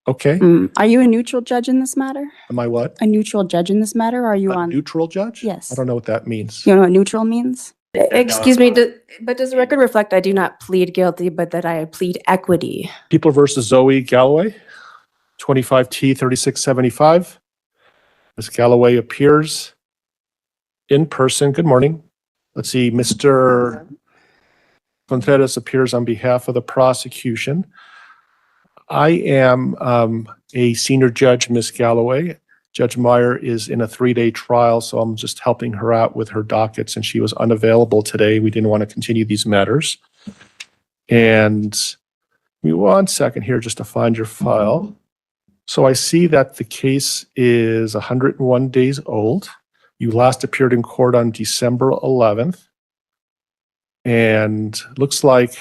Okay. Are you a neutral judge in this matter? Am I what? A neutral judge in this matter? Or are you A on? neutral judge? Yes. I don't know what that means. You know what neutral means? Excuse me, but does the record reflect I do not plead guilty, but that I plead equity? People versus Zoe Galloway, 25T 3675. Ms. Galloway appears in person. Good morning. Let's see, Mr. Contreras appears on behalf of the prosecution. I am a senior judge, Ms. Galloway. Judge Meyer is in a 3-day trial, so I'm just helping her out with her docket since she was unavailable today. We didn't want to continue these matters. And give me 1 second here just to find your file. So I see that the case is 101 days old. You last appeared in court on December 11th. And looks like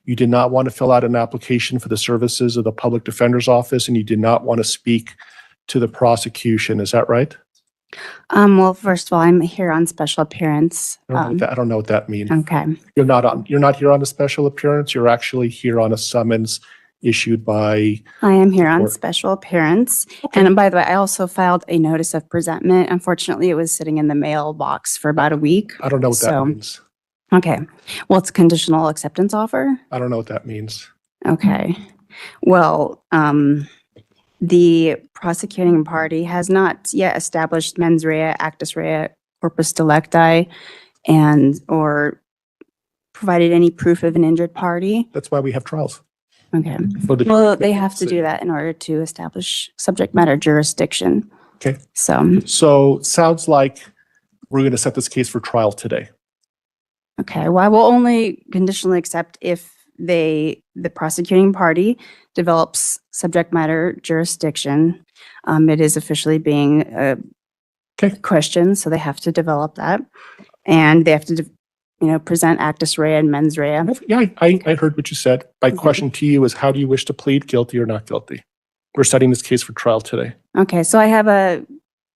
you did not want to fill out an application for the services of the public defender's office, and you did not want to speak to the prosecution. Is that right? Well, first of all, I'm here on special appearance. I don't know what that means. Okay. You're not here on a special appearance. You're actually here on a summons issued by. I am here on court. special appearance. Okay. And by the way, I also filed a notice of presentment. Unfortunately, it was sitting in the mailbox for about a week. I don't know what that So- means. Okay. Well, it's a conditional acceptance offer. I don't know what that means. Okay. Well, the prosecuting party has not yet established mens rea, actus rea, corpus delicti, and or provided any proof of an injured party. That's why we have trials. Okay. For the- Well, they have to do that in order to establish subject matter jurisdiction. Okay. So, sounds like we're going to set this case for trial today. okay. Well, I will only conditionally accept if the prosecuting party develops subject matter jurisdiction. It is officially being Okay. questioned, so they have to develop that. And they have to, present actus rea and mens rea. Yeah, I heard what you said. My Okay. question to you is, how do you wish to plead, guilty or not guilty? We're setting this case for trial today. Okay, so I have a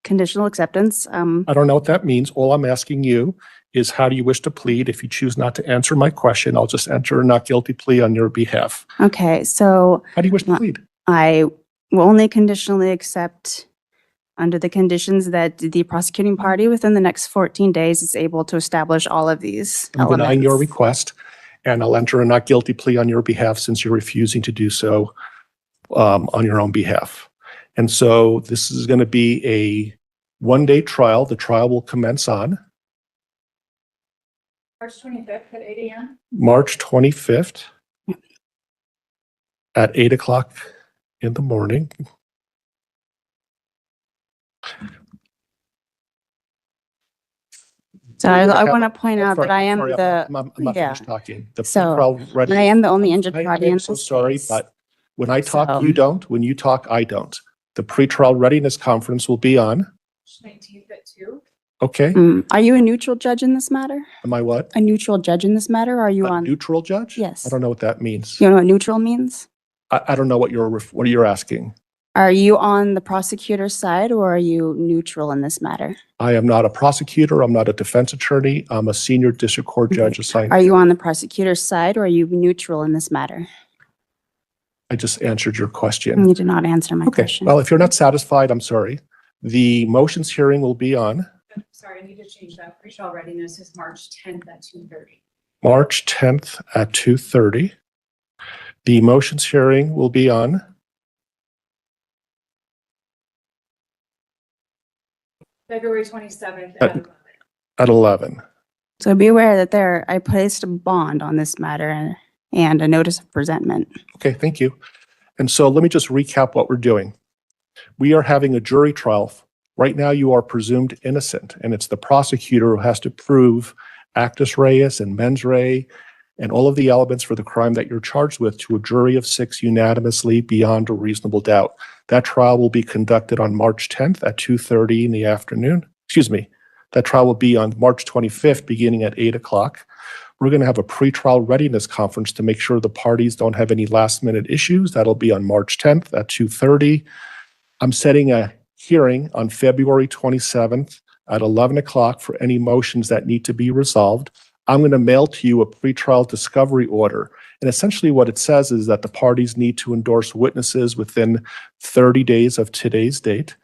conditional acceptance. I don't know what that means. All I'm asking you is, how do you wish to plead? If you choose not to answer my question, I'll just enter a not guilty plea on your behalf. Okay, so How do you wish to plead? I will only conditionally accept under the conditions that the prosecuting party within the next 14 days is able to establish all of these I'm denying your elements. request, and I'll enter a not guilty plea on your behalf since you're refusing to do so on your own behalf. And so this is going to be a 1-day trial. The trial will commence on March 25th at 8 a.m. March 25th at 8 o'clock in the morning. So I want to point out Sorry, that I am sorry, the, I'm not yeah. finished talking. The So, trial ready. I am the only injured party in I'm this so sorry, case. but when I talk, So- you don't. When you talk, I don't. The pretrial readiness conference will be on. 19th at 2. Okay. Are you a neutral judge in this matter? Am I what? A neutral judge in this matter? Or are you A on? neutral judge? Yes. I don't know what that means. You know what neutral means? I don't know what you're asking. Are you on the prosecutor's side or are you neutral in this matter? I am not a prosecutor. I'm not a defense attorney. I'm a senior district court judge assigned. Are you on the prosecutor's side or are you neutral in this matter? I just answered your question. You did not answer my Okay. question. Well, if you're not satisfied, I'm sorry. The motions hearing will be on Sorry, I need to change that. Pre-trial readiness is March 10th at 2:30. March 10th at 2:30. The motions hearing will be on February 27th At- at 11. at 11. So be aware that I placed a bond on this matter and a notice of presentment. Okay, thank you. And so let me just recap what we're doing. We are having a jury trial. Right now, you are presumed innocent, and it's the prosecutor who has to prove actus reus and mens rea and all of the elements for the crime that you're charged with to a jury of 6 unanimously beyond a reasonable doubt. That trial will be conducted on March 10th at 2:30 in the afternoon. Excuse me. That trial will be on March 25th, beginning at 8 o'clock. We're going to have a pretrial readiness conference to make sure the parties don't have any last-minute issues. That'll be on March 10th at 2:30. I'm setting a hearing on February 27th at 11 o'clock for any motions that need to be resolved. I'm going to mail to you a pretrial discovery order. And essentially what it says is that the parties need to endorse witnesses within 30 days of today's date.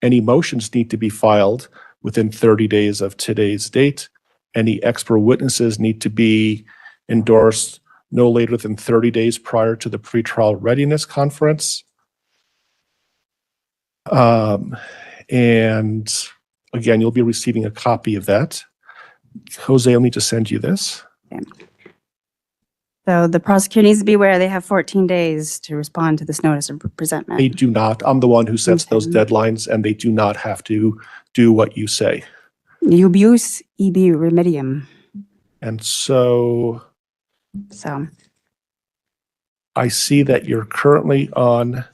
Any motions need to be filed within 30 days of today's date. Any expert witnesses need to be endorsed no later than 30 days prior to the pretrial readiness conference. And again, you'll be receiving a copy of that. Jose, I'll need to send you this. So the prosecutor needs to be aware they have 14 days to respond to this notice of They presentment. do not. I'm the one who sets those Okay. deadlines, and they do not have to do what you say. Ubius ibi remedium. And so So, I see that you're currently on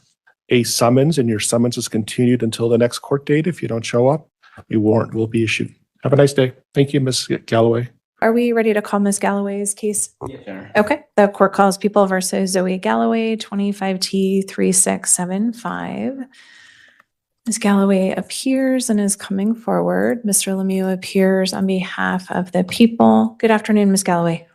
a summons, and your summons is continued until the next court date. If you don't show up, a warrant will be issued. Have a nice day. Thank you, Ms. Galloway. Are we ready to call Ms. Galloway's case? Yes, Your Honor. Okay, the court calls People versus Zoe Galloway, 25T3675. Ms. Galloway appears and is coming forward. Mr. Lemieux appears on behalf of the people. Good afternoon, Ms. Galloway.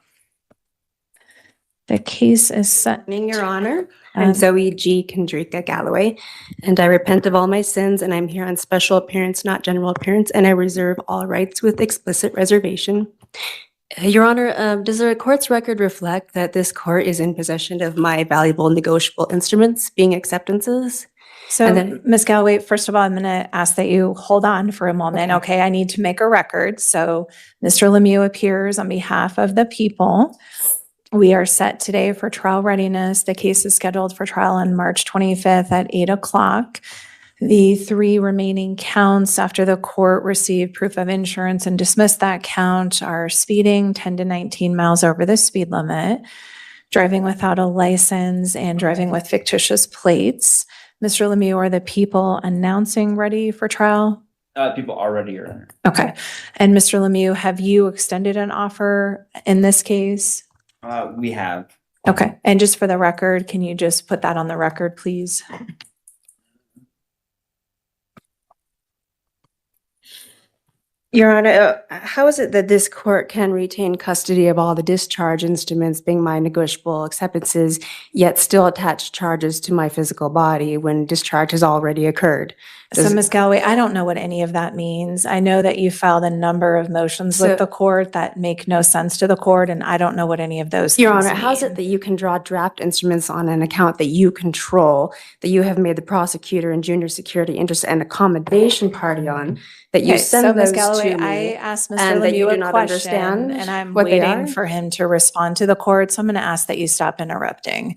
The case is set. Evening, Your Honor. Um, I'm Zoe G. Kendrika Galloway, and I repent of all my sins, and I'm here on special appearance, not general appearance, and I reserve all rights with explicit reservation. Your Honor, does the court's record reflect that this court is in possession of my valuable negotiable instruments, being acceptances? So, And then- Ms. Galloway, first of all, I'm going to ask that you hold on for a moment. Okay, I need to make a record. So, Mr. Lemieux appears on behalf of the people. We are set today for trial readiness. The case is scheduled for trial on March 25th at 8 o'clock. The 3 remaining counts after the court received proof of insurance and dismissed that count are speeding 10 to 19 miles over the speed limit, driving without a license, and driving with fictitious plates. Mr. Lemieux, are the people announcing ready for trial? People already are. Honor. Okay. And Mr. Lemieux, have you extended an offer in this case? We have. Okay. And just for the record, can you just put that on the record, please? Your Honor, how is it that this court can retain custody of all the discharge instruments being my negotiable acceptances, yet still attach charges to my physical body when discharge has already occurred? So, Does- Ms. Galloway, I don't know what any of that means. I know that you filed a number of motions with So- the court that make no sense to the court, and I don't know what any of those Your things Honor, how is it mean. that you can draw draft instruments on an account that you control, that you have made the prosecutor and junior security interest and accommodation party on, that you Okay, so send Ms. those Galloway, to I me? asked Mr. and that you Lemieux do a not question, understand and I'm what they waiting are? for him to respond to the court, so I'm going to ask that you stop interrupting.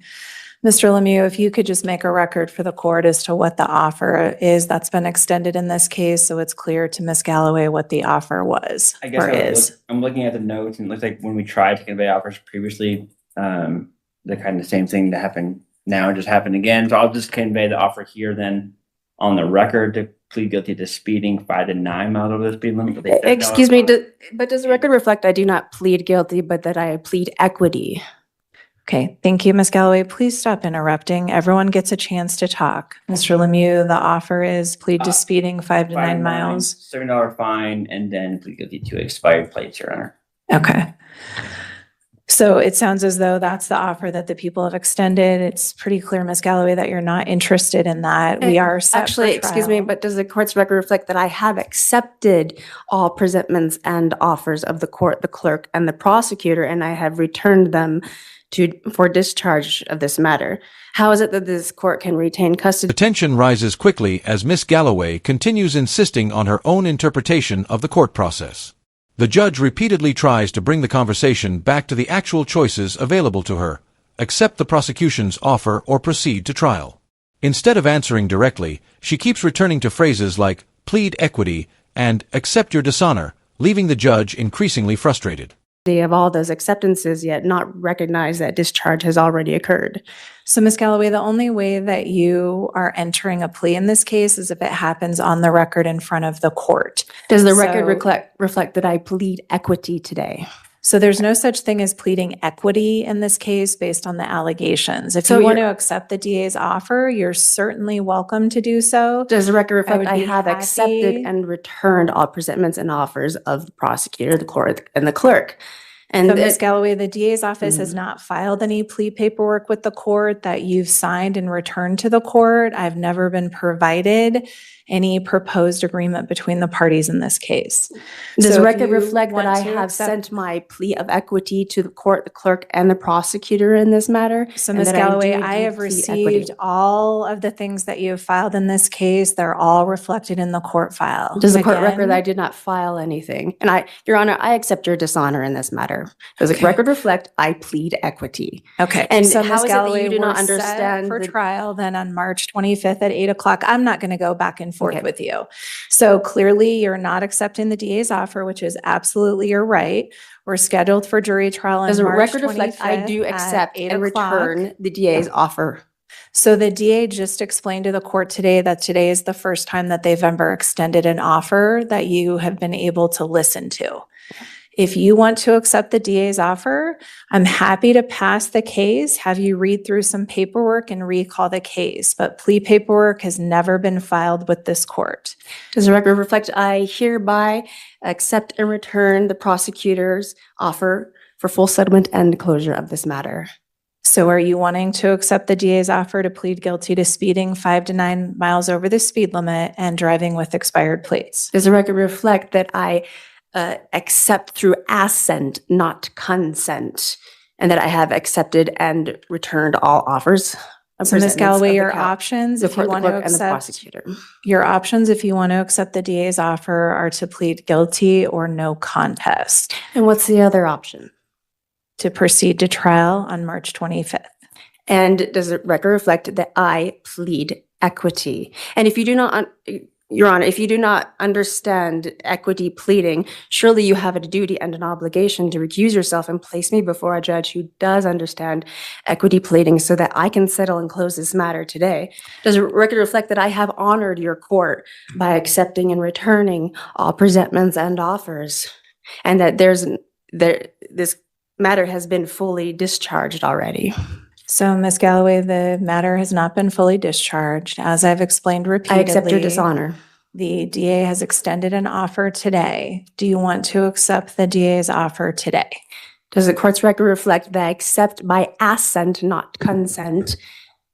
Mr. Lemieux, if you could just make a record for the court as to what the offer is that's been extended in this case, so it's clear to Ms. Galloway what the offer was I guess or is. I'm looking at the notes, and it looks like when we tried to convey offers previously, the kind of same thing that happened now just happened again. So I'll just convey the offer here then on the record to plead guilty to speeding 5 to 9 miles over the speed limit. But they said no. Excuse me, but does the record reflect I do not plead guilty, but that I plead equity? Okay, thank you, Ms. Galloway. Please stop interrupting. Everyone gets a chance to talk. Mr. Lemieux, the offer is plead to speeding 5 to 9 miles. $7 fine, and then plead guilty to expired plates, Your Honor. Okay. So it sounds as though that's the offer that the people have extended. It's pretty clear, Ms. Galloway, that you're not interested in that. We are set for Actually, excuse me, trial. but does the court's record reflect that I have accepted all presentments and offers of the court, the clerk, and the prosecutor, and I have returned them for discharge of this matter? How is it that this court can retain custody? The tension rises quickly as Miss Galloway continues insisting on her own interpretation of the court process. The judge repeatedly tries to bring the conversation back to the actual choices available to her: accept the prosecution's offer or proceed to trial. Instead of answering directly, she keeps returning to phrases like plead equity and accept your dishonor, leaving the judge increasingly frustrated. Of all those acceptances, yet not recognize that discharge has already occurred. So, Ms. Galloway, the only way that you are entering a plea in this case is if it happens on the record in front of the court. Does the record So- reflect that I plead equity today? So there's no such thing as pleading equity in this case based on the allegations. If So you want to you're- accept the DA's offer, you're certainly welcome to do so. Does the record reflect would I be have accepted happy- and returned all presentments and offers of the prosecutor, the court, and the clerk? And So Ms. it- Galloway, the DA's office has not filed any plea paperwork with the court that you've signed and returned to the court. I've never been provided any proposed agreement between the parties in this case. does So the if record you reflect that want I to have accept- sent my plea of equity to the court, the clerk, and the prosecutor in this matter? So and Ms. that Galloway, do I have plead received equity? all of the things that you have filed in this case. They're all reflected in the court file. Does the court record that I Again, did not file anything? And Your Honor, I accept your dishonor in this matter. Does the Okay. record reflect I plead equity? Okay, And so how Ms. is it that Galloway, you do not we're set understand for the- trial then on March 25th at 8 o'clock. I'm not going to go back and forth Okay. with you. So clearly you're not accepting the DA's offer, which is absolutely your right. We're scheduled for jury trial on Does the March record reflect 25th I do at accept 8 and o'clock. return the DA's offer? So the DA just explained to the court today that today is the first time that they've ever extended an offer that you have been able to listen to. If you want to accept the DA's offer, I'm happy to pass the case, have you read through some paperwork and recall the case, but plea paperwork has never been filed with this court. Does the record reflect I hereby accept and return the prosecutor's offer for full settlement and closure of this matter? So are you wanting to accept the DA's offer to plead guilty to speeding 5 to 9 miles over the speed limit and driving with expired plates? Does the record reflect that I accept through assent, not consent, and that I have accepted and returned all offers? of So Ms. presentments Galloway, of the your count- options, the if you court, the want to clerk, and the accept, prosecutor. your options, if you want to accept the DA's offer are to plead guilty or no contest, And what's the other option? to proceed to trial on March 25th. And does the record reflect that I plead equity? And if you do not, Your Honor, if you do not understand equity pleading, surely you have a duty and an obligation to recuse yourself and place me before a judge who does understand equity pleading so that I can settle and close this matter today. Does the record reflect that I have honored your court by accepting and returning all presentments and offers? And that this matter has been fully discharged already? So Ms. Galloway, the matter has not been fully discharged. As I've explained I repeatedly. accept your dishonor. The DA has extended an offer today. Do you want to accept the DA's offer today? Does the court's record reflect that I accept by assent, not consent,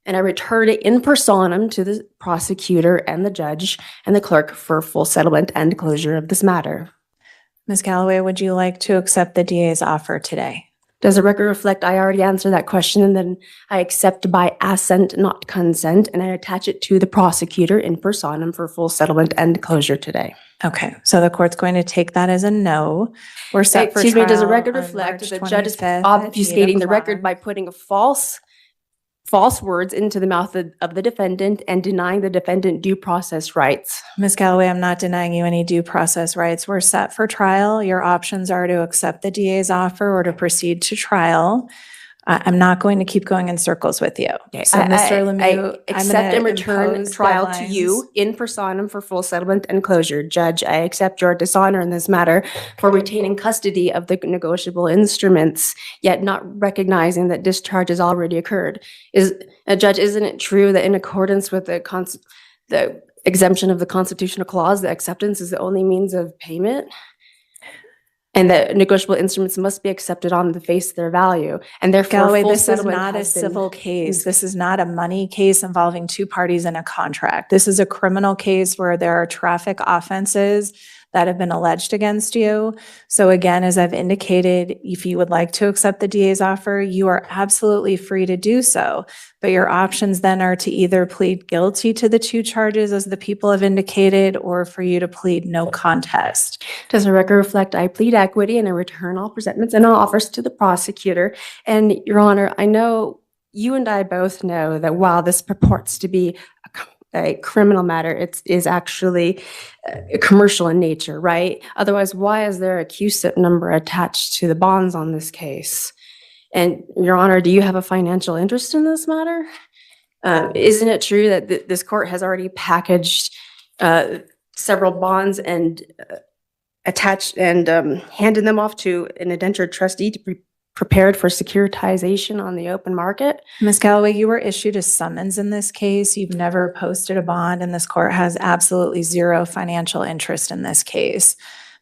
and I return it in personam to the prosecutor and the judge and the clerk for full settlement and closure of this matter? Ms. Galloway, would you like to accept the DA's offer today? Does the record reflect I already answered that question and then I accept by assent, not consent, and I attach it to the prosecutor in personam for full settlement and closure today? Okay, so the court's going to take that as a no. We're set for Excuse me, does the trial record on reflect March that the judge is 25th at 8 obfuscating the record o'clock. by putting false words into the mouth of the defendant and denying the defendant due process rights? Ms. Galloway, I'm not denying you any due process rights. We're set for trial. Your options are to accept the DA's offer or to proceed to trial. I'm not going to keep going in circles with you. So Mr. Lemieux, I I'm accept and gonna return impose trial to deadlines. you in personam for full settlement and closure. Judge, I accept your dishonor in this matter for retaining custody of the negotiable instruments, yet not recognizing that discharge has already occurred. Judge, isn't it true that in accordance with the exemption of the constitutional clause, the acceptance is the only means of payment? And that negotiable instruments must be accepted on the face of their value, and therefore Galloway, full this is settlement not a has been- civil case. This is not a money case involving two parties in a contract. This is a criminal case where there are traffic offenses that have been alleged against you. So again, as I've indicated, if you would like to accept the DA's offer, you are absolutely free to do so. But your options then are to either plead guilty to the two charges as the people have indicated, or for you to plead no contest. Does the record reflect I plead equity and I return all presentments and all offers to the prosecutor? And Your Honor, I know you and I both know that while this purports to be a criminal matter, it is actually commercial in nature, right? Otherwise, why is there a QSIP number attached to the bonds on this case? And Your Honor, do you have a financial interest in this matter? Isn't it true that this court has already packaged several bonds and attached and handed them off to an indentured trustee to be prepared for securitization on the open market? Ms. Galloway, you were issued a summons in this case. You've never posted a bond, and this court has absolutely zero financial interest in this case.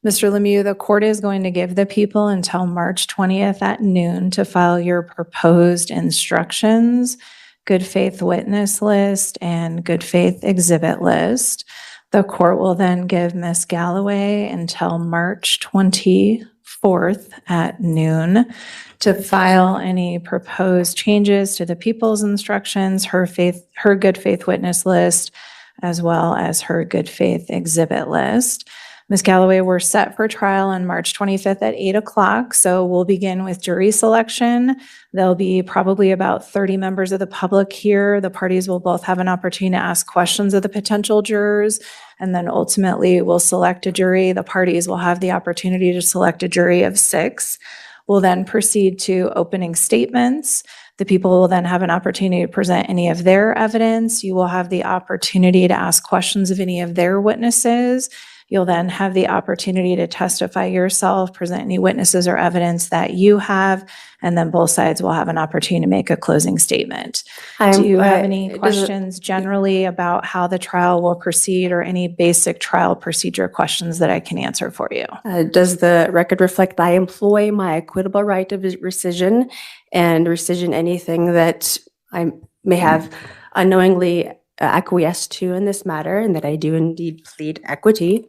Mr. Lemieux, the court is going to give the people until March 20th at noon to file your proposed instructions, good faith witness list, and good faith exhibit list. The court will then give Ms. Galloway until March 24th at noon to file any proposed changes to the people's instructions, her good faith witness list, as well as her good faith exhibit list. Ms. Galloway, we're set for trial on March 25th at 8 o'clock. So we'll begin with jury selection. There'll be probably about 30 members of the public here. The parties will both have an opportunity to ask questions of the potential jurors. And then ultimately we'll select a jury. The parties will have the opportunity to select a jury of 6. We'll then proceed to opening statements. The people will then have an opportunity to present any of their evidence. You will have the opportunity to ask questions of any of their witnesses. You'll then have the opportunity to testify yourself, present any witnesses or evidence that you have, and then both sides will have an opportunity to make a closing statement. Do you have any questions generally about how the trial will proceed or any basic trial procedure questions that I can answer for you? Does the record reflect I employ my equitable right of rescission and rescission anything that I may have unknowingly acquiesced to in this matter, and that I do indeed plead equity,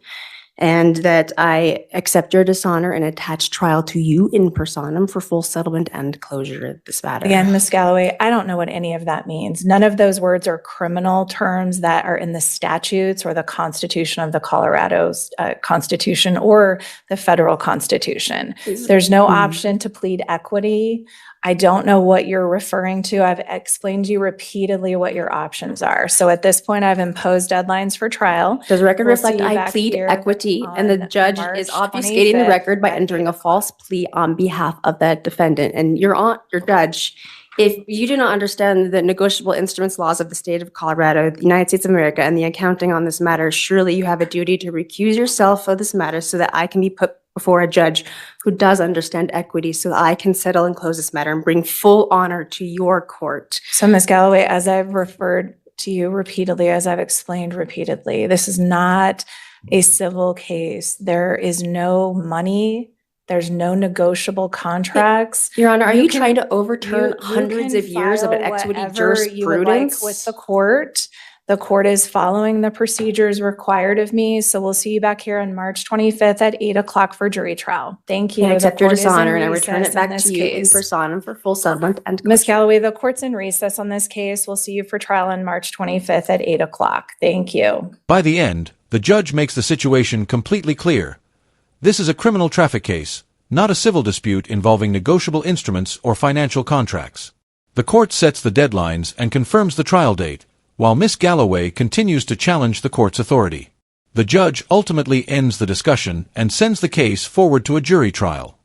and that I accept your dishonor and attach trial to you in personam for full settlement and closure of this matter? Again, Ms. Galloway, I don't know what any of that means. None of those words are criminal terms that are in the statutes or the Constitution of the Colorado Constitution or the federal Constitution. There's no option to plead equity. I don't know what you're referring to. I've explained to you repeatedly what your options are. So at this point, I've imposed deadlines for trial. Does the record We'll see reflect you I back plead here equity and the on judge March is obfuscating the 25th record by at entering 8 a false plea on behalf of the defendant? And your judge, if you do not understand the negotiable instruments laws of the state of Colorado, the United States of America, and the accounting on this matter, surely you have a duty to recuse yourself of this matter so that I can be put before a judge who does understand equity, so that I can settle and close this matter and bring full honor to your court. So, Ms. Galloway, as I've referred to you repeatedly, as I've explained repeatedly, this is not a civil case. There is no money. There's no negotiable contracts. Your Honor, are You you can- trying to overturn You hundreds can of years of an file equity whatever you would like jurisprudence? with the court. The court is following the procedures required of me. So we'll see you back here on March 25th at 8 o'clock for jury trial. Thank you. I The accept your court is in dishonor and I return recess it back in this to you in case. personam for full settlement and Ms. closure. Galloway, the court's in recess on this case. We'll see you for trial on March 25th at 8 o'clock. Thank you. By the end, the judge makes the situation completely clear. This is a criminal traffic case, not a civil dispute involving negotiable instruments or financial contracts. The court sets the deadlines and confirms the trial date, while Miss Galloway continues to challenge the court's authority. The judge ultimately ends the discussion and sends the case forward to a jury trial.